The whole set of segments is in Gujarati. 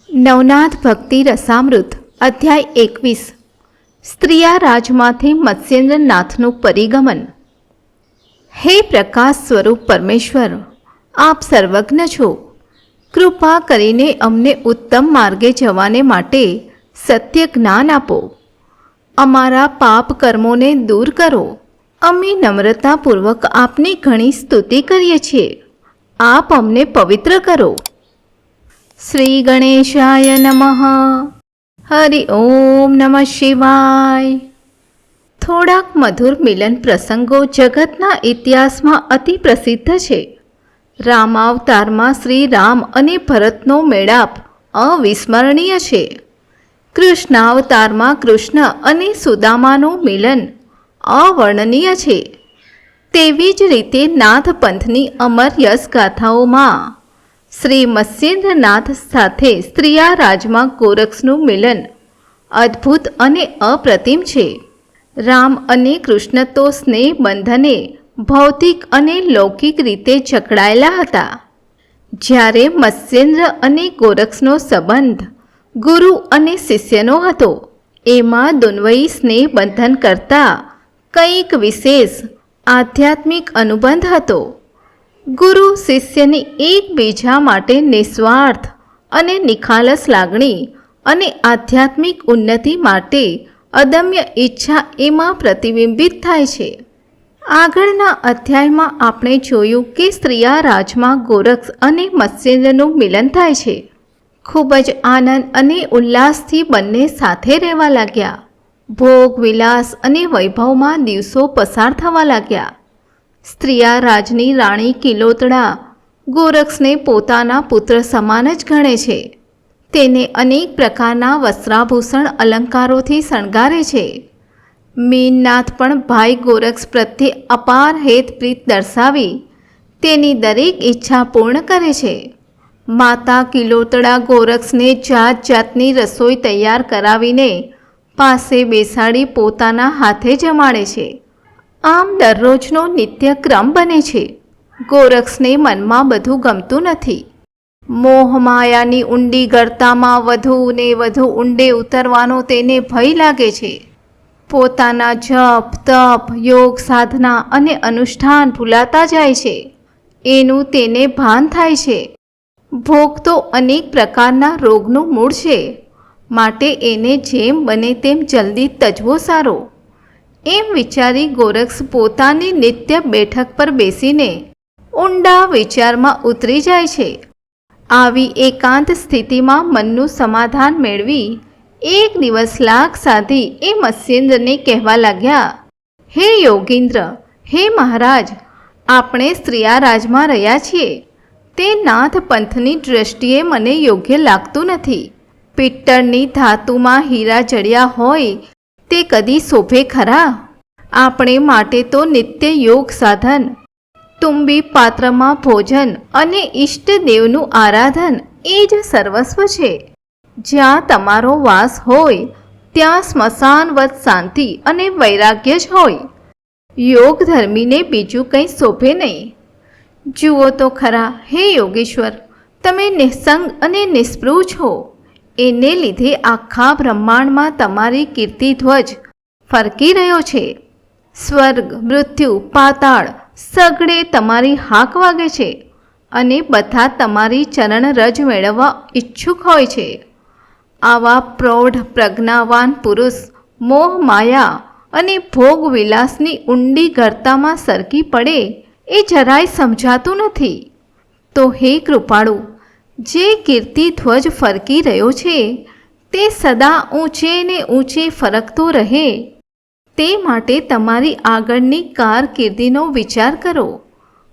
નવનાથ ભક્તિ રસામૃત અધ્યાય 21 સ્ત્રીયા રાજમાંથી મત્સ્યેન્દ્રનાથનું પરિગમન. હે પ્રકાશ સ્વરૂપ પરમેશ્વર, આપ સર્વજ્ઞ છો. કૃપા કરીને અમને ઉત્તમ માર્ગે જવાને માટે સત્ય જ્ઞાન આપો. અમારા પાપ કર્મોને દૂર કરો. અમે નમ્રતાપૂર્વક આપની ઘણી સ્તુતિ કરીએ છીએ. આપ અમને પવિત્ર કરો. શ્રી ગણેશાય નમઃ. હરિ ઓમ નમઃ શિવાય. થોડાક મધુર મિલન પ્રસંગો જગતના ઇતિહાસમાં અતિ પ્રસિદ્ધ છે. રામાવતારમાં શ્રી રામ અને ભરતનો મેળાપ અવિસ્મરણીય છે. કૃષ્ણાવતારમાં કૃષ્ણ અને સુદામાનું મિલન અવર્ણનીય છે. તેવી જ રીતે નાથ પંથની અમર યશ ગાથાઓમાં શ્રી મત્સ્યેન્દ્રનાથ સાથે સ્ત્રીયા રાજમાં ગોરક્ષનું મિલન અદ્ભુત અને અપ્રતિમ છે. રામ અને કૃષ્ણ તો સ્નેહ બંધને ભૌતિક અને લૌકિક રીતે જકડાયેલા હતા, જ્યારે મત્સ્યેન્દ્ર અને ગોરક્ષનો સંબંધ ગુરુ અને શિષ્યનો હતો. એમાં દુન્વયી સ્નેહ બંધન કરતાં કંઈક વિશેષ આધ્યાત્મિક અનુબંધ હતો. ગુરુ શિષ્યની એકબીજા માટે નિસ્વાર્થ અને નિખાલસ લાગણી અને આધ્યાત્મિક ઉન્નતિ માટે અદમ્ય ઈચ્છા એમાં પ્રતિબિંબિત થાય છે. આગળના અધ્યાયમાં આપણે જોયું કે સ્ત્રીયા રાજમાં ગોરક્ષ અને મત્સ્યેન્દ્રનું મિલન થાય છે. ખૂબ જ આનંદ અને ઉલ્લાસથી બંને સાથે રહેવા લાગ્યા. ભોગ વિલાસ અને વૈભવમાં દિવસો પસાર થવા લાગ્યા. સ્ત્રીયા રાજની રાણી કિલોતડા ગોરક્ષને પોતાના પુત્ર સમાન જ ગણે છે. તેને અનેક પ્રકારના વસ્ત્રાભૂષણ અલંકારોથી શણગારે છે. મીનનાથ પણ ભાઈ ગોરક્ષ પ્રત્યે અપાર હેતપ્રીત દર્શાવી તેની દરેક ઈચ્છા પૂર્ણ કરે છે. માતા કિલોતડા ગોરક્ષને જાત જાતની રસોઈ તૈયાર કરાવીને પાસે બેસાડી પોતાના હાથે જમાડે છે. આમ દરરોજનો નિત્યક્રમ બને છે. ગોરક્ષને મનમાં બધું ગમતું નથી. મોહમાયાની ઊંડી ગર્તામાં વધુ ને વધુ ઊંડે ઉતરવાનો તેને ભય લાગે છે. પોતાના જપ તપ યોગ સાધના અને અનુષ્ઠાન ભૂલાતા જાય છે, એનું તેને ભાન થાય છે. ભોગ તો અનેક પ્રકારના રોગનું મૂળ છે, માટે એને જેમ બને તેમ જલ્દી તજવો સારો. એમ વિચારી ગોરક્ષ પોતાની નિત્ય બેઠક પર બેસીને ઊંડા વિચારમાં ઉતરી જાય છે. આવી એકાંત સ્થિતિમાં મનનું સમાધાન મેળવી એક દિવસ લાગ સાધી એ મત્સ્યેન્દ્રને કહેવા લાગ્યા, હે યોગીન્દ્ર, હે મહારાજ, આપણે સ્ત્રીયા રાજમાં રહ્યા છીએ તે નાથ પંથની દૃષ્ટિએ મને યોગ્ય લાગતું નથી. પિત્તળની ધાતુમાં હીરા જડ્યા હોય તે કદી શોભે ખરા? આપણે માટે તો નિત્ય યોગ સાધન, તુંબી પાત્રમાં ભોજન અને ઈષ્ટદેવનું આરાધન એ જ સર્વસ્વ છે. જ્યાં તમારો વાસ હોય ત્યાં સ્મશાનવત શાંતિ અને વૈરાગ્ય જ હોય. યોગ ધર્મીને બીજું કંઈ શોભે નહીં. જુઓ તો ખરા, હે યોગેશ્વર, તમે નિઃસંગ અને નિસ્પૃહ છો. એને લીધે આખા બ્રહ્માંડમાં તમારી કીર્તિધ્વજ ફરકી રહ્યો છે. સ્વર્ગ મૃત્યુ પાતાળ સગળે તમારી હાક વાગે છે અને બધા તમારી ચરણ રજ મેળવવા ઈચ્છુક હોય છે. આવા પ્રૌઢ પ્રજ્ઞાવાન પુરુષ મોહ માયા અને ભોગ વિલાસની ઊંડી ગર્તામાં સરકી પડે એ જરાય સમજાતું નથી. તો હે કૃપાળુ, જે કીર્તિધ્વજ ફરકી રહ્યો છે તે સદા ઊંચે ને ઊંચે ફરકતો રહે તે માટે તમારી આગળની કારકિર્દીનો વિચાર કરો.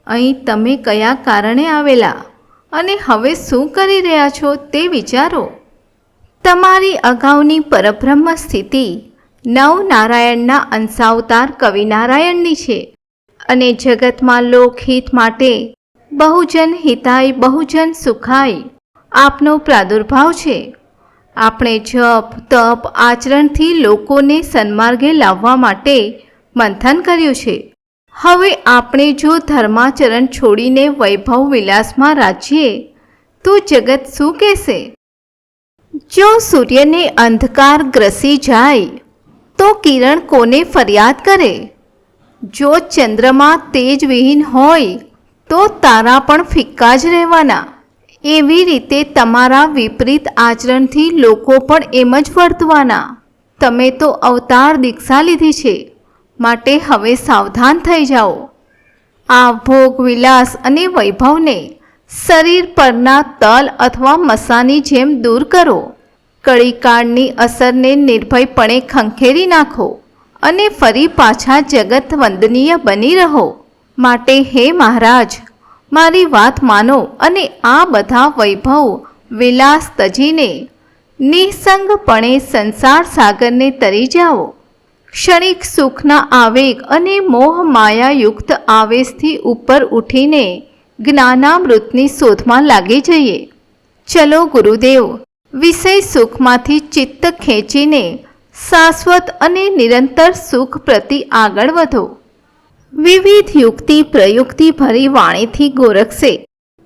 અહીં તમે કયા કારણે આવેલા અને હવે શું કરી રહ્યા છો તે વિચારો. તમારી અગાઉની પરબ્રહ્મ સ્થિતિ નવનારાયણના અંશાવતાર કવિનારાયણની છે અને જગતમાં લોકહિત માટે બહુજન હિતાય બહુજન સુખાય આપનો પ્રાદુર્ભાવ છે. આપણે જપ તપ આચરણથી લોકોને સન્માર્ગે લાવવા માટે મંથન કર્યું છે. હવે આપણે જો ધર્માચરણ છોડીને વૈભવ વિલાસમાં રાજ્યે તો જગત શું કહેશે? જો સૂર્યને અંધકાર ગ્રસી જાય તો કિરણ કોને ફરિયાદ કરે? જો ચંદ્રમા તેજવિહીન હોય તો તારા પણ ફિક્કા જ રહેવાના. એવી રીતે તમારા વિપરીત આચરણથી લોકો પણ એમ જ વર્તવાના. તમે તો અવતાર દીક્ષા લીધી છે, માટે હવે સાવધાન થઈ જાઓ. આ ભોગ વિલાસ અને વૈભવને શરીર પરના તલ અથવા મસાની જેમ દૂર કરો. કળીકાળની અસરને નિર્ભયપણે ખંખેરી નાખો અને ફરી પાછા જગત વંદનીય બની રહો. માટે હે મહારાજ, મારી વાત માનો અને આ બધા વૈભવ વિલાસ તજીને નિસંગપણે સંસાર સાગરને તરી જાઓ. ક્ષણિક સુખના આવેગ અને મોહ માયાયુક્ત આવેશથી ઉપર ઉઠીને જ્ઞાનામૃતની શોધમાં લાગી જઈએ. ચલો ગુરુદેવ, વિષય સુખમાંથી ચિત્ત ખેંચીને શાશ્વત અને નિરંતર સુખ પ્રતિ આગળ વધો. વિવિધ યુક્તિ પ્રયુક્તિ ભરી વાણીથી ગોરક્ષે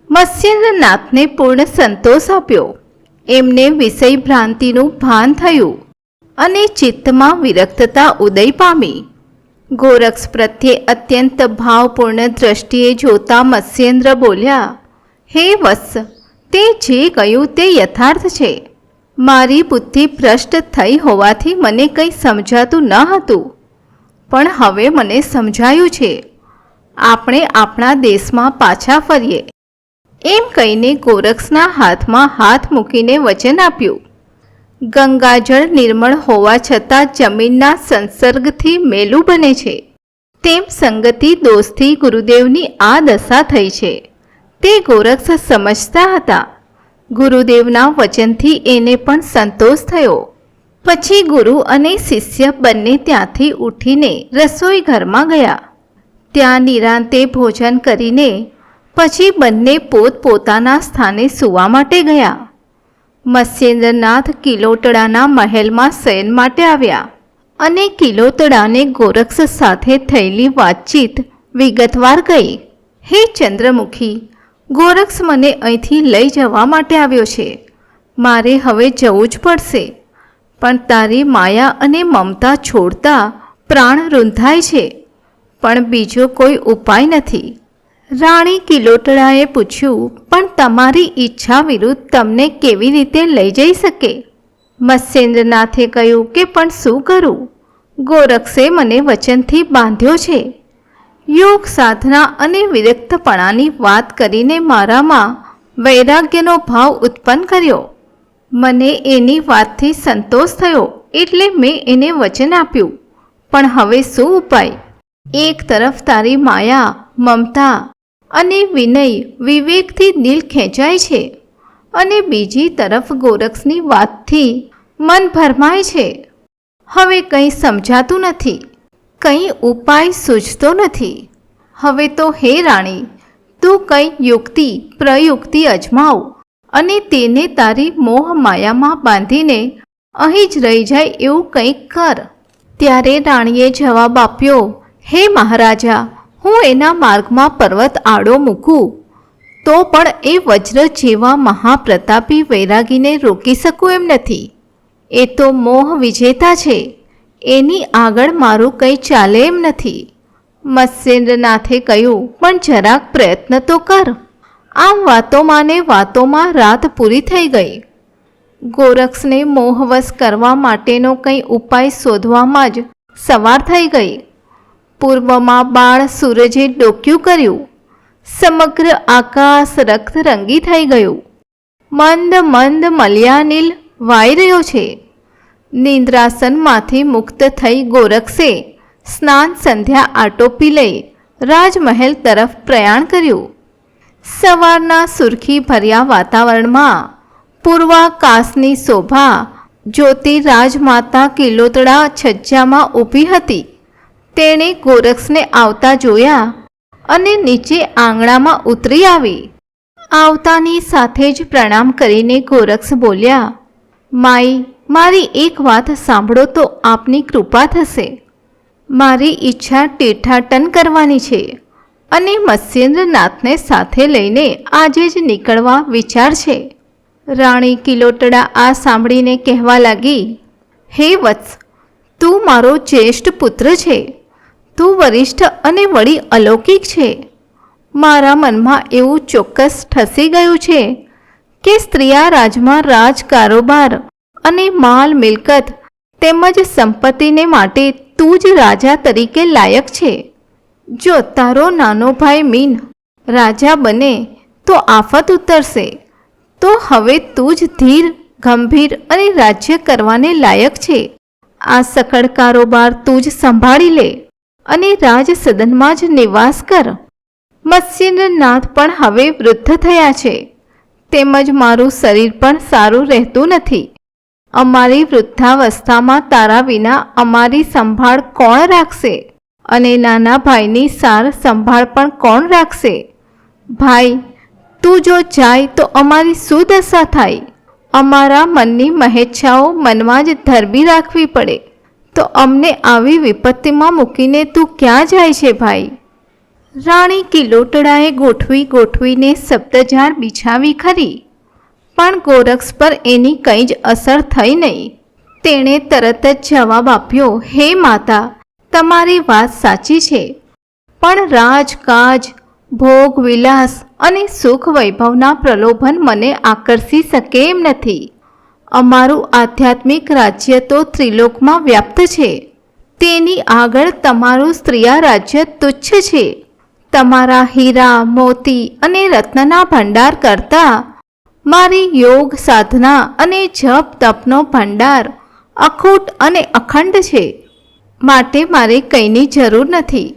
મત્સ્યેન્દ્રનાથને પૂર્ણ સંતોષ આપ્યો. એમને વિષય ભ્રાંતિનું ભાન થયું અને ચિત્તમાં વિરક્તતા ઉદય પામી. ગોરક્ષ પ્રત્યે અત્યંત ભાવપૂર્ણ દ્રષ્ટિએ જોતા મત્સ્યેન્દ્ર બોલ્યા, હે વત્સ, તે જે કહ્યું તે યથાર્થ છે. મારી બુદ્ધિ ભ્રષ્ટ થઈ હોવાથી મને કંઈ સમજાતું ન હતું, પણ હવે મને સમજાયું છે. આપણે આપણા દેશમાં પાછા ફરીએ. એમ કહીને ગોરક્ષના હાથમાં હાથ મૂકીને વચન આપ્યું. ગંગાજળ નિર્મળ હોવા છતાં જમીનના સંસર્ગથી મેલું બને છે, તેમ સંગતિ દોષથી ગુરુદેવની આ દશા થઈ છે. તે ગોરક્ષ સમજતા હતા. ગુરુદેવના વચનથી એને પણ સંતોષ થયો. પછી ગુરુ અને શિષ્ય બંને ત્યાંથી ઉઠીને રસોઈ ઘરમાં ગયા. ત્યાં નિરાંતે ભોજન કરીને પછી બંને પોતપોતાના સ્થાને સૂવા માટે ગયા. મત્સ્યેન્દ્રનાથ કિલોતડાના મહેલમાં શયન માટે આવ્યા અને કિલોતડાને ગોરક્ષ સાથે થયેલી વાતચીત વિગતવાર ગઈ. હે ચંદ્રમુખી, ગોરક્ષ મને અહીંથી લઈ જવા માટે આવ્યો છે. મારે હવે જવું જ પડશે, પણ તારી માયા અને મમતા છોડતા પ્રાણ રૂંધાય છે, પણ બીજો કોઈ ઉપાય નથી. રાણી કિલોતડાએ પૂછ્યું, પણ તમારી ઈચ્છા વિરુદ્ધ તમને કેવી રીતે લઈ જઈ શકે? મત્સ્યેન્દ્રનાથે કહ્યું કે પણ શું કરું? ગોરક્ષે મને વચનથી બાંધ્યો છે. યોગ સાધના અને વિરક્તપણાની વાત કરીને મારામાં વૈરાગ્યનો ભાવ ઉત્પન્ન કર્યો. મને એની વાતથી સંતોષ થયો, એટલે મેં એને વચન આપ્યું. પણ હવે શું ઉપાય? એક તરફ તારી માયા, મમતા અને વિનય વિવેકથી દિલ ખેંચાય છે, અને બીજી તરફ ગોરક્ષની વાતથી મન ભરમાય છે. હવે કંઈ સમજાતું નથી, કંઈ ઉપાય સૂઝતો નથી. હવે તો હે રાણી, તું કંઈ યુક્તિ પ્રયુક્તિ અજમાવ અને તેને તારી મોહ માયામાં બાંધીને અહીં જ રહી જાય એવું કંઈક કર. ત્યારે રાણીએ જવાબ આપ્યો, હે મહારાજા, હું એના માર્ગમાં પર્વત આડો મૂકું તો પણ એ વજ્ર જેવા મહાપ્રતાપી વૈરાગીને રોકી શકું એમ નથી. એ તો મોહ વિજેતા છે, એની આગળ મારું કંઈ ચાલે એમ નથી. મત્સ્યેન્દ્રનાથે કહ્યું, પણ જરાક પ્રયત્ન તો કર. આમ વાતોમાં ને વાતોમાં રાત પૂરી થઈ ગઈ. ગોરક્ષને મોહવશ કરવા માટેનો કંઈ ઉપાય શોધવામાં જ સવાર થઈ ગઈ. પૂર્વમાં બાળ સૂરજે ડોક્યું કર્યું. સમગ્ર આકાશ રક્તરંગી થઈ ગયું. મંદ મંદ મલયાનિલ વાઈ રહ્યો છે. નિંદ્રાસનમાંથી મુક્ત થઈ ગોરક્ષે સ્નાન સંધ્યા આટોપી લઈ રાજમહેલ તરફ પ્રયાણ કર્યું. સવારના સુરખી ભર્યા વાતાવરણમાં પૂર્વાકાશની શોભા જોતી રાજમાતા કિલોતડા છજ્જામાં ઊભી હતી. તેણે ગોરક્ષને આવતા જોયા અને નીચે આંગણામાં ઉતરી આવી. આવતાની સાથે જ પ્રણામ કરીને ગોરક્ષ બોલ્યા, માઈ, મારી એક વાત સાંભળો તો આપની કૃપા થશે. મારી ઈચ્છા તીર્થાટન કરવાની છે અને મત્સ્યેન્દ્રનાથને સાથે લઈને આજે જ નીકળવા વિચાર છે. રાણી કિલોટડા આ સાંભળીને કહેવા લાગી, હે વત્સ, તું મારો જ્યેષ્ઠ પુત્ર છે. તું વરિષ્ઠ અને વળી અલૌકિક છે. મારા મનમાં એવું ચોક્કસ ઠસી ગયું છે કે સ્ત્રીયા રાજમાં રાજ કારોબાર અને માલ મિલકત તેમજ સંપત્તિને માટે તું જ રાજા તરીકે લાયક છે. જો તારો નાનો ભાઈ મીન રાજા બને તો આફત ઉતરશે. તો હવે તું જ ધીર, ગંભીર અને રાજ્ય કરવાને લાયક છે. આ સકળ કારોબાર તું જ સંભાળી લે અને રાજ સદનમાં જ નિવાસ કર. મત્સ્યેન્દ્રનાથ પણ હવે વૃદ્ધ થયા છે, તેમજ મારું શરીર પણ સારું રહેતું નથી. અમારી વૃદ્ધાવસ્થામાં તારા વિના અમારી સંભાળ કોણ રાખશે? અને નાના ભાઈની સાર સંભાળ પણ કોણ રાખશે? ભાઈ, તું જો જાય તો અમારી શું દશા થાય? અમારા મનની મહેચ્છાઓ મનમાં જ ધરબી રાખવી પડે. તો અમને આવી વિપત્તિમાં મૂકીને તું ક્યાં જાય છે ભાઈ? રાણી કિલોટડાએ ગોઠવીને શબ્દજાળ બિછાવી ખરી, પણ ગોરક્ષ પર એની કંઈ જ અસર થઈ નહીં. તેણે તરત જ જવાબ આપ્યો, હે માતા, તમારી વાત સાચી છે, પણ રાજકાજ, ભોગ વિલાસ અને સુખ વૈભવના પ્રલોભન મને આકર્ષી શકે એમ નથી. અમારું આધ્યાત્મિક રાજ્ય તો ત્રિલોકમાં વ્યાપ્ત છે. તેની આગળ તમારું સ્ત્રીયા રાજ્ય તુચ્છ છે. તમારા હીરા, મોતી અને રત્નના ભંડાર કરતાં મારી યોગ સાધના અને જપ તપનો ભંડાર અખૂટ અને અખંડ છે. માટે મારે કંઈની જરૂર નથી.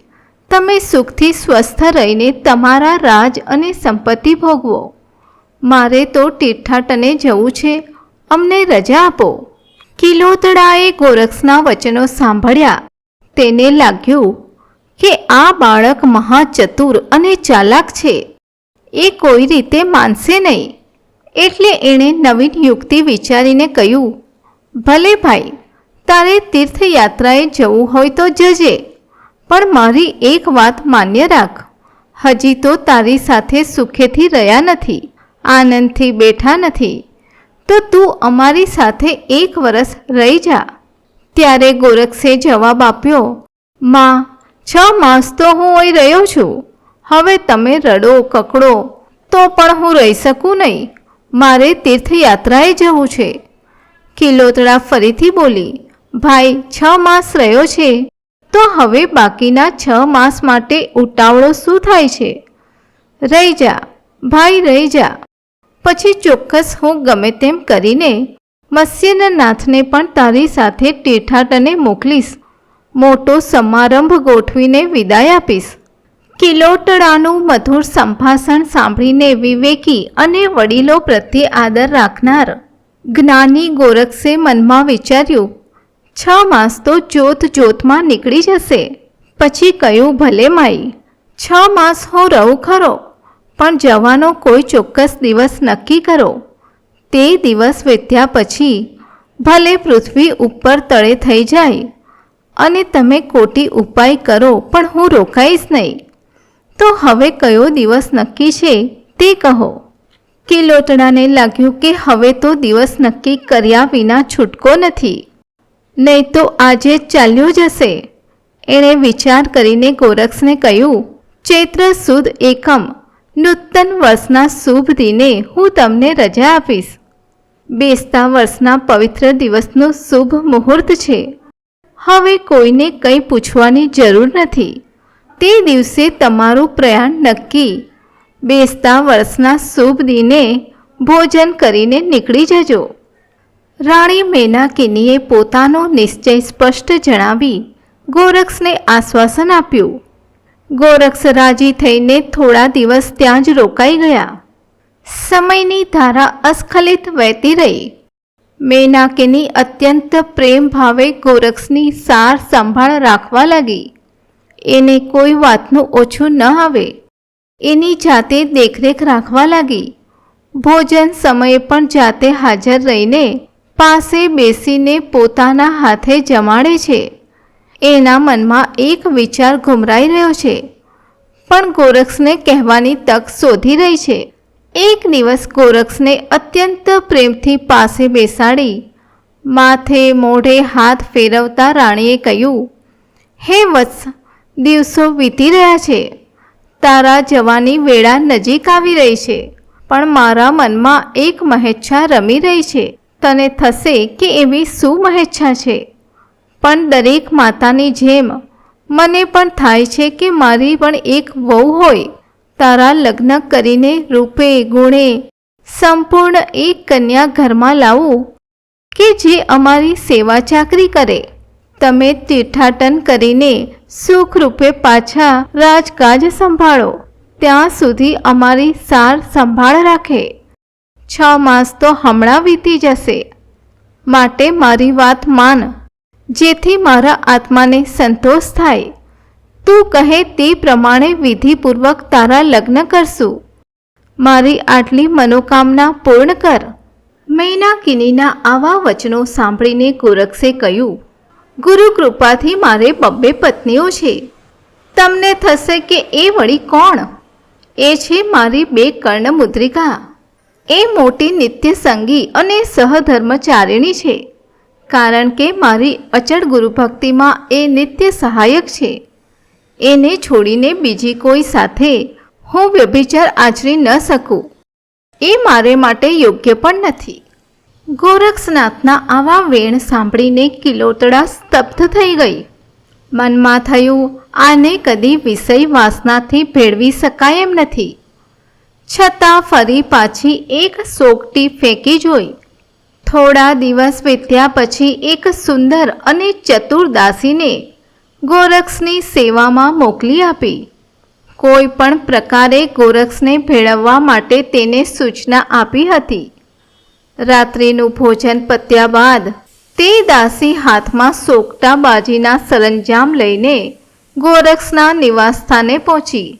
તમે સુખથી સ્વસ્થ રહીને તમારા રાજ અને સંપત્તિ ભોગવો. મારે તો તીર્થાટને જવું છે. અમને રજા આપો. કિલોતડાએ ગોરક્ષના વચનો સાંભળ્યા. તેને લાગ્યું કે આ બાળક મહાચતુર અને ચાલાક છે. એ કોઈ રીતે માનશે નહીં. એટલે એણે નવીન યુક્તિ વિચારીને કહ્યું, ભલે ભાઈ, તારે તીર્થયાત્રાએ જવું હોય તો જજે, પણ મારી એક વાત માન્ય રાખ. હજી તો તારી સાથે સુખેથી રહ્યા નથી, આનંદથી બેઠા નથી, તો તું અમારી સાથે 1 વર્ષ રહી જા. ત્યારે ગોરક્ષે જવાબ આપ્યો, માં, 6 માસ તો હું અહીં રહ્યો છું. હવે તમે રડો કકડો તો પણ હું રહી શકું નહીં. મારે તીર્થયાત્રાએ જવું છે. કિલોતડા ફરીથી બોલી, ભાઈ, 6 માસ રહ્યો છે તો હવે બાકીના 6 માસ માટે ઉતાવળો શું થાય છે? રહી જા ભાઈ, રહી જા. પછી ચોક્કસ હું ગમે તેમ કરીને મત્સ્યેન્દ્રનાથને પણ તારી સાથે તીર્થાટને મોકલીશ. મોટો સમારંભ ગોઠવીને વિદાય આપીશ. કિલોટડાનું મધુર સંભાષણ સાંભળીને વિવેકી અને વડીલો પ્રત્યે આદર રાખનાર જ્ઞાની ગોરક્ષે મનમાં વિચાર્યું, 6 માસ તો જોતમાં નીકળી જશે. પછી કહ્યું, ભલે માઈ, 6 માસ હું રહું ખરો, પણ જવાનો કોઈ ચોક્કસ દિવસ નક્કી કરો. તે દિવસ વીત્યા પછી ભલે પૃથ્વી ઉપર તળે થઈ જાય અને તમે કોટી ઉપાય કરો, પણ હું રોકાઈશ નહીં. તો હવે કયો દિવસ નક્કી છે તે કહો. કિલોટડાને લાગ્યું કે હવે તો દિવસ નક્કી કર્યા વિના છૂટકો નથી, નહીં તો આજે જ ચાલ્યો જશે. એણે વિચાર કરીને ગોરક્ષને કહ્યું, ચૈત્ર સુદ એકમ નૂતન વર્ષના શુભ દિને હું તમને રજા આપીશ. બેસતા વર્ષના પવિત્ર દિવસનો શુભ મુહૂર્ત છે. હવે કોઈને કંઈ પૂછવાની જરૂર નથી. તે દિવસે તમારું પ્રયાણ નક્કી. બેસતા વર્ષના શુભ દિને ભોજન કરીને નીકળી જજો. રાણી મેનાકિનીએ પોતાનો નિશ્ચય સ્પષ્ટ જણાવી ગોરક્ષને આશ્વાસન આપ્યું. ગોરક્ષ રાજી થઈને થોડા દિવસ ત્યાં જ રોકાઈ ગયા. સમયની ધારા અસ્ખલિત વહેતી રહી. મેનાકિની અત્યંત પ્રેમ ભાવે ગોરક્ષની સાર સંભાળ રાખવા લાગી. એને કોઈ વાતનું ઓછું ન આવે એની જાતે દેખરેખ રાખવા લાગી. ભોજન સમયે પણ જાતે હાજર રહીને પાસે બેસીને પોતાના હાથે જમાડે છે. એના મનમાં એક વિચાર ઘુમરાઈ રહ્યો છે, પણ ગોરક્ષને કહેવાની તક શોધી રહી છે. એક દિવસ ગોરક્ષને અત્યંત પ્રેમથી પાસે બેસાડી માથે મોઢે હાથ ફેરવતા રાણીએ કહ્યું, હે વત્સ, દિવસો વીતી રહ્યા છે. તારા જવાની વેળા નજીક આવી રહી છે, પણ મારા મનમાં એક મહેચ્છા રમી રહી છે. તને થશે કે એવી શું મહેચ્છા છે? પણ દરેક માતાની જેમ મને પણ થાય છે કે મારી પણ એક વહુ હોય, તારા લગ્ન કરીને રૂપે ગુણે સંપૂર્ણ એક કન્યા ઘરમાં લાવું કે જે અમારી સેવા ચાકરી કરે. તમે તીર્થાટન કરીને સુખરૂપે પાછા રાજકાજ સંભાળો, ત્યાં સુધી અમારી સાર સંભાળ રાખે. 6 માસ તો હમણાં વીતી જશે, માટે મારી વાત માન, જેથી મારા આત્માને સંતોષ થાય. તું કહે તે પ્રમાણે વિધિપૂર્વક તારા લગ્ન કરશું. મારી આટલી મનોકામના પૂર્ણ કર. મૈનાકિનીના આવા વચનો સાંભળીને ગોરક્ષે કહ્યું, ગુરુ કૃપાથી મારે 2 પત્નીઓ છે. તમને થશે કે એ વળી કોણ? એ છે મારી 2 કર્ણમુદ્રિકા. એ મોટી નિત્ય સંગી અને સહધર્મચારિણી છે, કારણ કે મારી અચળ ગુરુભક્તિમાં એ નિત્ય સહાયક છે. એને છોડીને બીજી કોઈ સાથે હું વ્યભિચાર આચરી ન શકું. એ મારે માટે યોગ્ય પણ નથી. ગોરક્ષનાથના આવા વેણ સાંભળીને કિલોતડા સ્તબ્ધ થઈ ગઈ. મનમાં થયું, આને કદી વિષય વાસનાથી ભેળવી શકાય એમ નથી. છતાં ફરી પાછી એક સોગટી ફેંકી જોઈ. થોડા દિવસ વીત્યા પછી એક સુંદર અને ચતુર દાસીને ગોરક્ષની સેવામાં મોકલી આપી. કોઈ પણ પ્રકારે ગોરક્ષને ભેળવવા માટે તેને સૂચના આપી હતી. રાત્રિનું ભોજન પત્યા બાદ તે દાસી હાથમાં સોગટાબાજીના સરંજામ લઈને ગોરક્ષના નિવાસસ્થાને પહોંચી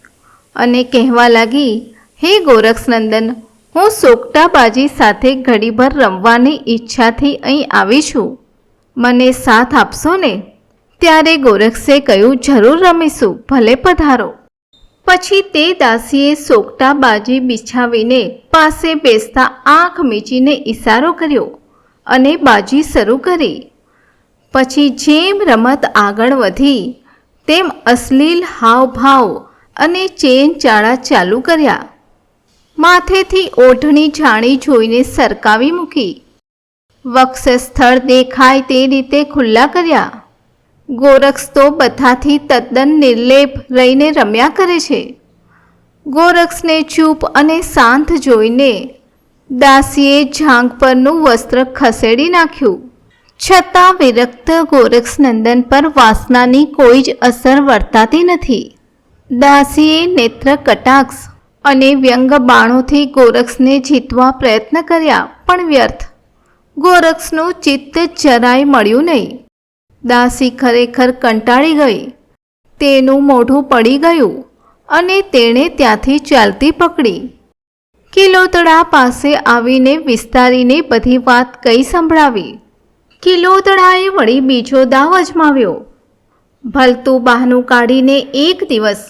અને કહેવા લાગી, હે ગોરક્ષનંદન, હું સોગટાબાજી સાથે ઘડીભર રમવાની ઈચ્છાથી અહીં આવી છું. મને સાથ આપશો ને? ત્યારે ગોરક્ષે કહ્યું, જરૂર રમીશું, ભલે પધારો. પછી તે દાસીએ સોગટાબાજી બિછાવીને પાસે બેસતા આંખ મીચીને ઈશારો કર્યો અને બાજી શરૂ કરી. પછી જેમ રમત આગળ વધી તેમ અશ્લીલ હાવભાવ અને ચેનચાળા ચાલુ કર્યા. માથેથી ઓઢણી જાણી જોઈને સરકાવી મૂકી. વક્ષસ્થળ દેખાય તે રીતે ખુલ્લા કર્યા. ગોરક્ષ તો બધાથી તદ્દન નિર્લેપ રહીને રમ્યા કરે છે. ગોરક્ષને ચૂપ અને શાંત જોઈને દાસીએ જાંઘ પરનું વસ્ત્ર ખસેડી નાખ્યું. છતાં વિરક્ત ગોરક્ષનંદન પર વાસનાની કોઈ જ અસર વર્તાતી નથી. દાસીએ નેત્ર કટાક્ષ અને વ્યંગ બાણોથી ગોરક્ષને જીતવા પ્રયત્ન કર્યા, પણ વ્યર્થ. ગોરક્ષનું ચિત્ત જરાય મળ્યું નહીં. દાસી ખરેખર કંટાળી ગઈ. તેનું મોઢું પડી ગયું અને તેણે ત્યાંથી ચાલતી પકડી. કિલોતડા પાસે આવીને વિસ્તારીને બધી વાત કહી સંભળાવી. કિલોતડાએ વળી બીજો દાવ અજમાવ્યો. ભલતું બહાનું કાઢીને એક દિવસ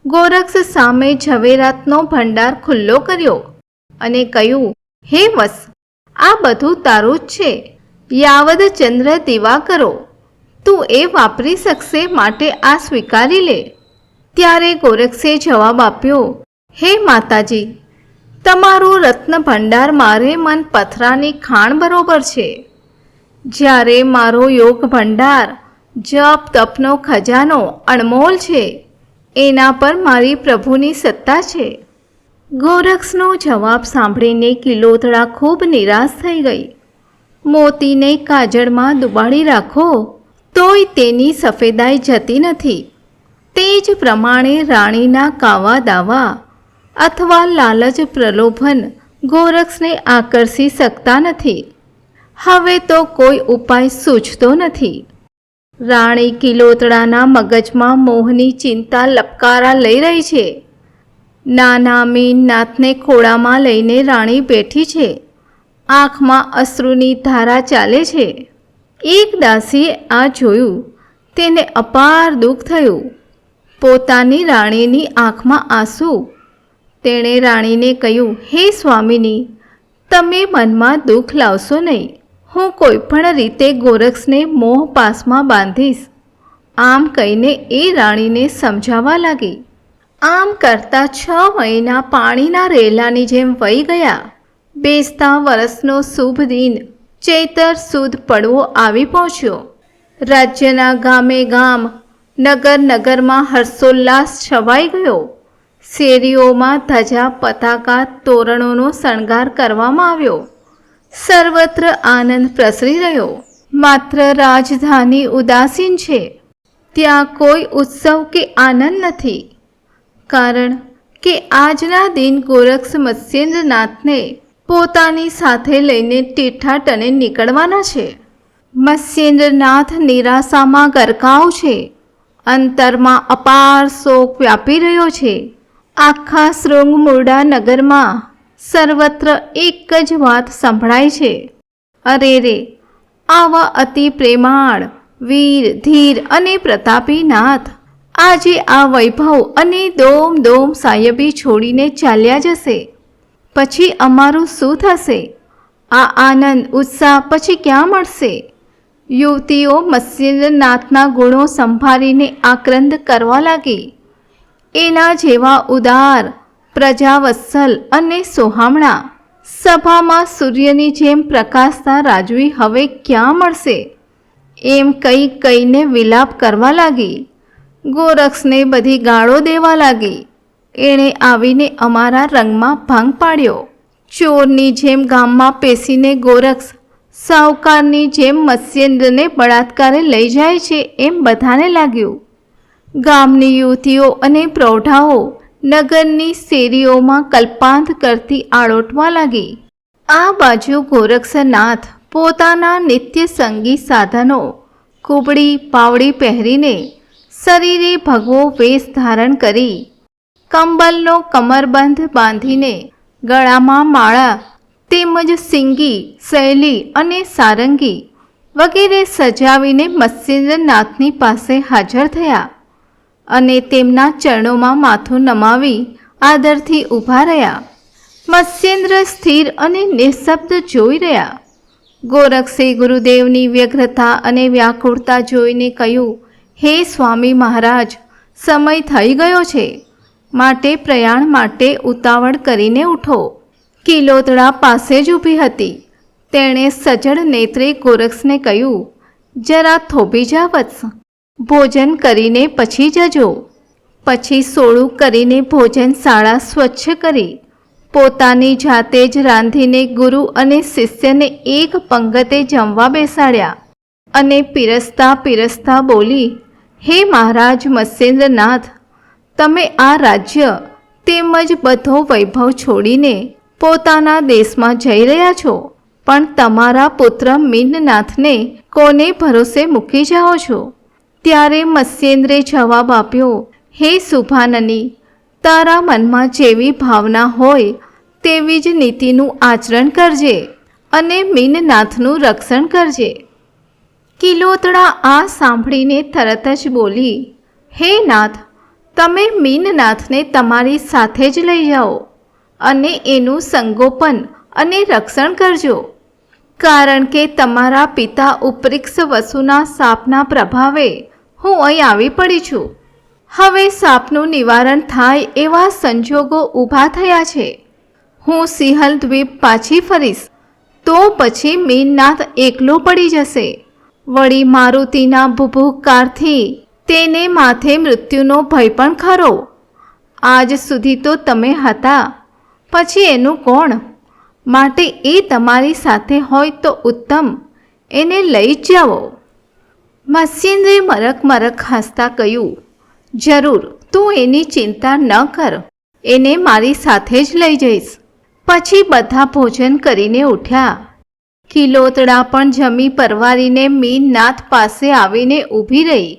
ગોરક્ષ સામે ઝવેરાતનો ભંડાર ખુલ્લો કર્યો અને કહ્યું, હે વત્સ, આ બધું તારું જ છે. યાવદ ચંદ્ર દીવા કરો, તું એ વાપરી શકશે, માટે આ સ્વીકારી લે. ત્યારે ગોરક્ષે જવાબ આપ્યો, હે માતાજી, તમારું રત્ન ભંડાર મારે મન પથરાની ખાણ બરોબર છે. જ્યારે મારો યોગ ભંડાર, જપ તપનો ખજાનો અણમોલ છે, એના પર મારી પ્રભુની સત્તા છે. ગોરક્ષનો જવાબ સાંભળીને કિલોતડા ખૂબ નિરાશ થઈ ગઈ. મોતીને કાજળમાં ડુબાડી રાખો તોય તેની સફેદાઈ જતી નથી. તે જ પ્રમાણે રાણીના કાવા દાવા અથવા લાલચ પ્રલોભન ગોરક્ષને આકર્ષી શકતા નથી. હવે તો કોઈ ઉપાય સૂચતો નથી. રાણી કિલોતડાના મગજમાં મોહની ચિંતા લપકારા લઈ રહી છે. નાના મીનનાથને ખોળામાં લઈને રાણી બેઠી છે. આંખમાં અશ્રુની ધારા ચાલે છે. એક દાસીએ આ જોયું. તેને અપાર દુઃખ થયું. પોતાની રાણીની આંખમાં આંસુ, તેણે રાણીને કહ્યું, હે સ્વામિની, તમે મનમાં દુઃખ લાવશો નહીં. હું કોઈ પણ રીતે ગોરક્ષને મોહ પાસમાં બાંધીશ. આમ કહીને એ રાણીને સમજાવવા લાગી. આમ કરતાં 6 મહિના પાણીના રેલાની જેમ વહી ગયા. બેસતા વરસનો શુભ દિન ચૈતર સુદ પડવો આવી પહોંચ્યો. રાજ્યના ગામે ગામ, નગર નગરમાં હર્ષોલ્લાસ છવાઈ ગયો. શેરીઓમાં ધજા, પતાકા, તોરણોનો શણગાર કરવામાં આવ્યો. સર્વત્ર આનંદ પ્રસરી રહ્યો. માત્ર રાજધાની ઉદાસીન છે. ત્યાં કોઈ ઉત્સવ કે આનંદ નથી. કારણ કે આજના દિન ગોરક્ષ મત્સ્યેન્દ્રનાથને પોતાની સાથે લઈને તીર્થાટને નીકળવાના છે. મત્સ્યેન્દ્રનાથ નિરાશામાં ગરકાવ છે. અંતરમાં અપાર શોક વ્યાપી રહ્યો છે. આખા શૃંગમુરડા નગરમાં સર્વત્ર એક જ વાત સંભળાય છે, અરે રે, આવા અતિ પ્રેમાળ, વીર, ધીર અને પ્રતાપી નાથ આજે આ વૈભવ અને દોમ દોમ સાહેબી છોડીને ચાલ્યા જશે. પછી અમારું શું થશે? આ આનંદ ઉત્સાહ પછી ક્યાં મળશે? યુવતીઓ મત્સ્યેન્દ્રનાથના ગુણો સંભાળીને આક્રંદ કરવા લાગી. એના જેવા ઉદાર, પ્રજાવત્સલ અને સોહામણા સભામાં સૂર્યની જેમ પ્રકાશતા રાજવી હવે ક્યાં મળશે? એમ કહીને વિલાપ કરવા લાગી. ગોરક્ષને બધી ગાળો દેવા લાગી. એણે આવીને અમારા રંગમાં ભંગ પાડ્યો. ચોરની જેમ ગામમાં પેસીને ગોરક્ષ સાહુકારની જેમ મત્સ્યેન્દ્રને બળાત્કારે લઈ જાય છે એમ બધાને લાગ્યું. ગામની યુવતીઓ અને પ્રૌઢાઓ નગરની શેરીઓમાં કલ્પાંત કરતી આળોટવા લાગી. આ બાજુ ગોરક્ષનાથ પોતાના નિત્ય સંગી સાધનો, કુબડી પાવડી પહેરીને, શરીરે ભગવો વેશ ધારણ કરી, કંબલનો કમરબંધ બાંધીને, ગળામાં માળા તેમજ સિંગી, શૈલી અને સારંગી વગેરે સજાવીને મત્સ્યેન્દ્રનાથની પાસે હાજર થયા અને તેમના ચરણોમાં માથું નમાવી આદરથી ઊભા રહ્યા. મત્સ્યેન્દ્ર સ્થિર અને નિઃશબ્દ જોઈ રહ્યા. ગોરક્ષે ગુરુદેવની વ્યગ્રતા અને વ્યાકુળતા જોઈને કહ્યું, હે સ્વામી મહારાજ, સમય થઈ ગયો છે, માટે પ્રયાણ માટે ઉતાવળ કરીને ઉઠો. કિલોતડા પાસે જ ઊભી હતી. તેણે સજળ નેત્રે ગોરક્ષને કહ્યું, જરા થોભી જા વત્સ, ભોજન કરીને પછી જજો. પછી સોળું કરીને ભોજનશાળા સ્વચ્છ કરી પોતાની જાતે જ રાંધીને ગુરુ અને શિષ્યને એક પંગતે જમવા બેસાડ્યા અને પીરસતા પીરસતા બોલી, હે મહારાજ મત્સ્યેન્દ્રનાથ, તમે આ રાજ્ય તેમજ બધો વૈભવ છોડીને પોતાના દેશમાં જઈ રહ્યા છો, પણ તમારા પુત્ર મીનનાથને કોને ભરોસે મૂકી જાઓ છો? ત્યારે મત્સ્યેન્દ્રે જવાબ આપ્યો, હે શુભાનની, તારા મનમાં જેવી ભાવના હોય તેવી જ નીતિનું આચરણ કરજે અને મીનનાથનું રક્ષણ કરજે. કિલોતડા આ સાંભળીને તરત જ બોલી, હે નાથ, તમે મીનનાથને તમારી સાથે જ લઈ જાઓ અને એનું સંગોપન અને રક્ષણ કરજો. કારણ કે તમારા પિતા ઉપરીક્ષ વસુના શાપના પ્રભાવે હું અહીં આવી પડી છું. હવે શાપનું નિવારણ થાય એવા સંજોગો ઊભા થયા છે. હું સિંહલ દ્વીપ પાછી ફરીશ તો પછી મીનનાથ એકલો પડી જશે. વળી મારુતિના ભુભુકારથી તેને માથે મૃત્યુનો ભય પણ ખરો. આજ સુધી તો તમે હતા, પછી એનું કોણ? માટે એ તમારી સાથે હોય તો ઉત્તમ, એને લઈ જ જાઓ. મત્સ્યેન્દ્રે મરક મરક હસતા કહ્યું, જરૂર, તું એની ચિંતા ન કર, એને મારી સાથે જ લઈ જઈશ. પછી બધા ભોજન કરીને ઉઠ્યા. કિલોતડા પણ જમી પરવારીને મીનનાથ પાસે આવીને ઊભી રહી.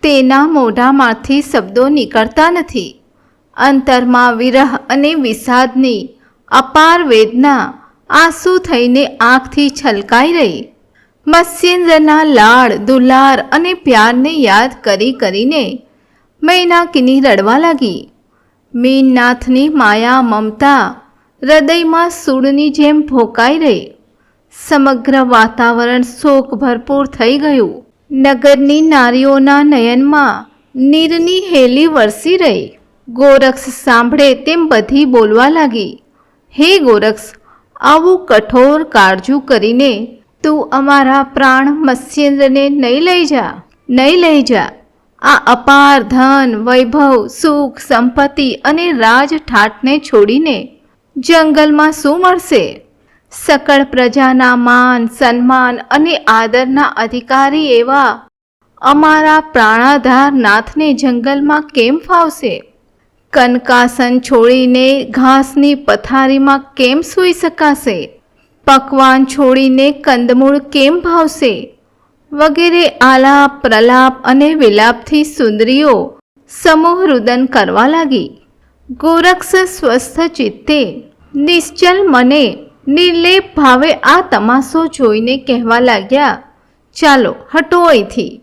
તેના મોઢામાંથી શબ્દો નીકળતા નથી. અંતરમાં વિરહ અને વિષાદની અપાર વેદના આંસુ થઈને આંખથી છલકાઈ રહી. મત્સ્યેન્દ્રના લાડ, દુલાર અને પ્યારને યાદ કરીને મૈનાકિની રડવા લાગી. મીનનાથની માયા મમતા હૃદયમાં સૂળની જેમ ભોકાઈ રહી. સમગ્ર વાતાવરણ શોક ભરપૂર થઈ ગયું. નગરની નારીઓના નયનમાં નીરની હેલી વરસી રહી. ગોરક્ષ સાંભળે તેમ બધી બોલવા લાગી, હે ગોરક્ષ, આવું કઠોર કાળજું કરીને તું અમારા પ્રાણ મત્સ્યેન્દ્રને નહીં લઈ જા. આ અપાર ધન, વૈભવ, સુખ, સંપત્તિ અને રાજ ઠાઠને છોડીને જંગલમાં શું મળશે? સકળ પ્રજાના માન, સન્માન અને આદરના અધિકારી એવા અમારા પ્રાણાધાર નાથને જંગલમાં કેમ ફાવશે? કનકાસન છોડીને ઘાસની પથારીમાં કેમ સૂઈ શકાશે? પકવાન છોડીને કંદમૂળ કેમ ભાવશે? વગેરે આલાપ, પ્રલાપ અને વિલાપથી સુંદરીઓ સમૂહ રુદન કરવા લાગી. ગોરક્ષ સ્વસ્થ ચિત્તે, નિશ્ચલ મને, નિર્લેપ ભાવે આ તમાશો જોઈને કહેવા લાગ્યા, ચાલો હટો અહીંથી.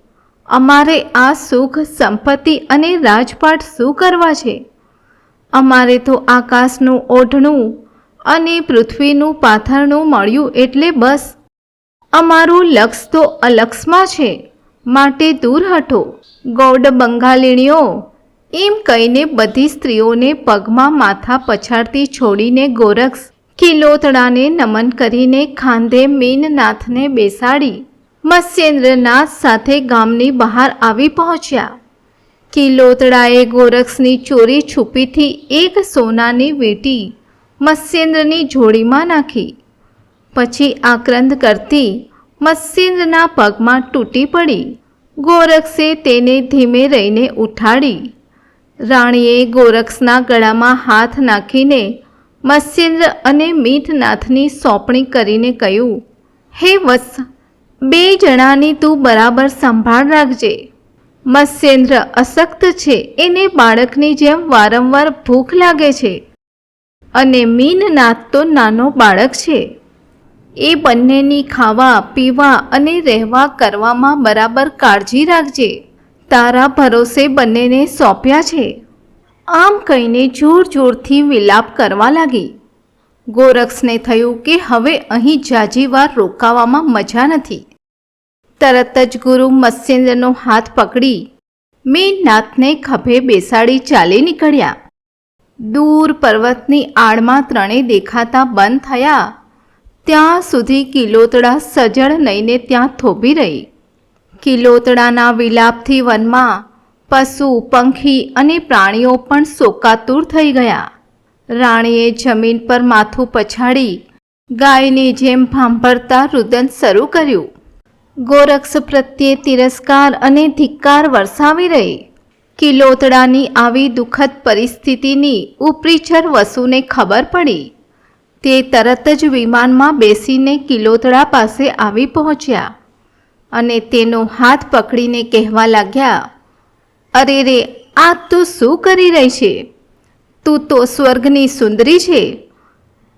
અમારે આ સુખ, સંપત્તિ અને રાજપાટ શું કરવા છે? અમારે તો આકાશનું ઓઢણું અને પૃથ્વીનું પાથરણું મળ્યું એટલે બસ. અમારું લક્ષ તો અલક્ષમાં છે, માટે દૂર હટો. ગૌડ બંગાળીણીઓ, એમ કહીને બધી સ્ત્રીઓને પગમાં માથા પછાડતી છોડીને ગોરક્ષ કિલોતડાને નમન કરીને ખાંધે મીનનાથને બેસાડી મત્સ્યેન્દ્રનાથ સાથે ગામની બહાર આવી પહોંચ્યા. કિલોતડાએ ગોરક્ષની ચોરી છુપીથી એક સોનાની વીંટી મત્સ્યેન્દ્રની જોડીમાં નાખી. પછી આક્રંદ કરતી મત્સ્યેન્દ્રના પગમાં તૂટી પડી. ગોરક્ષે તેને ધીમે રહીને ઉઠાડી. રાણીએ ગોરક્ષના ગળામાં હાથ નાખીને મત્સ્યેન્દ્ર અને મીનનાથની સોંપણી કરીને કહ્યું, હે વત્સ, બે જણાની તું બરાબર સંભાળ રાખજે. મત્સ્યેન્દ્ર અશક્ત છે, એને બાળકની જેમ વારંવાર ભૂખ લાગે છે, અને મીનનાથ તો નાનો બાળક છે. એ બંનેની ખાવા, પીવા અને રહેવા કરવામાં બરાબર કાળજી રાખજે. તારા ભરોસે બંનેને સોંપ્યા છે. આમ કહીને જોર જોરથી વિલાપ કરવા લાગી. ગોરક્ષને થયું કે હવે અહીં જાજી વાર રોકાવામાં મજા નથી. તરત જ ગુરુ મત્સ્યેન્દ્રનો હાથ પકડી મીનનાથને ખભે બેસાડી ચાલી નીકળ્યા. દૂર પર્વતની આડમાં ત્રણેય દેખાતા બંધ થયા ત્યાં સુધી કિલોતડા સજળ નઈને ત્યાં થોભી રહી. કિલોતડાના વિલાપથી વનમાં પશુ, પંખી અને પ્રાણીઓ પણ શોકાતુર થઈ ગયા. રાણીએ જમીન પર માથું પછાડી ગાયની જેમ ભાંભરતા રુદન શરૂ કર્યું. ગોરક્ષ પ્રત્યે તિરસ્કાર અને ધિક્કાર વરસાવી રહી. કિલોતડાની આવી દુઃખદ પરિસ્થિતિની ઉપરીચર વસુને ખબર પડી. તે તરત જ વિમાનમાં બેસીને કિલોતડા પાસે આવી પહોંચ્યા અને તેનો હાથ પકડીને કહેવા લાગ્યા, અરે રે, આ તું શું કરી રહી છે? તું તો સ્વર્ગની સુંદરી છે.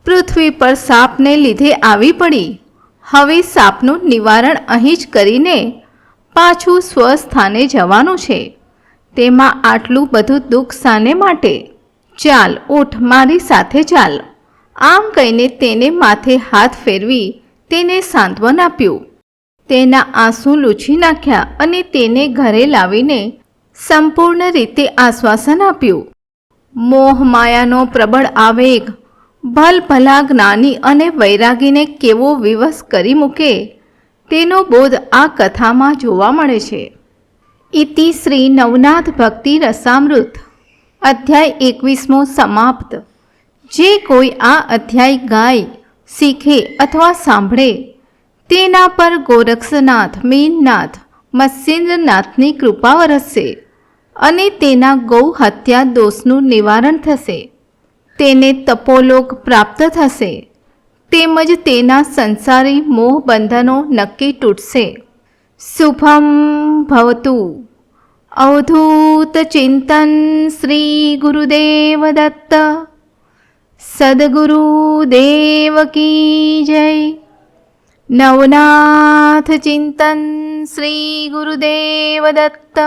પૃથ્વી પર સાપને લીધે આવી પડી. હવે સાપનું નિવારણ અહીં જ કરીને પાછું સ્વસ્થાને જવાનું છે. તેમાં આટલું બધું દુઃખ શાને માટે? ચાલ, ઉઠ, મારી સાથે ચાલ. આમ કહીને તેને માથે હાથ ફેરવી તેને સાંત્વન આપ્યું. તેના આંસુ લૂછી નાખ્યા અને તેને ઘરે લાવીને સંપૂર્ણ રીતે આશ્વાસન આપ્યું. મોહ માયાનો પ્રબળ આવેગ ભલભલા જ્ઞાની અને વૈરાગીને કેવો વિવશ કરી મૂકે તેનો બોધ આ કથામાં જોવા મળે છે. ઇતિ શ્રી નવનાથ ભક્તિ રસામૃત અધ્યાય 21મો સમાપ્ત. જે કોઈ આ અધ્યાય ગાય, શીખે અથવા સાંભળે તેના પર ગોરક્ષનાથ, મીનનાથ, મત્સ્યેન્દ્રનાથની કૃપા વરસશે અને તેના ગૌ હત્યા દોષનું નિવારણ થશે. તેને તપોલોક પ્રાપ્ત થશે. તેમજ તેના સંસારી મોહ બંધનો નક્કી તૂટશે. શુભમ ભવતુ. અવધૂત ચિંતન શ્રી ગુરુદેવ દત્ત. સદગુરુદેવ કી જય. નવનાથ ચિંતન શ્રી ગુરુદેવ દત્ત.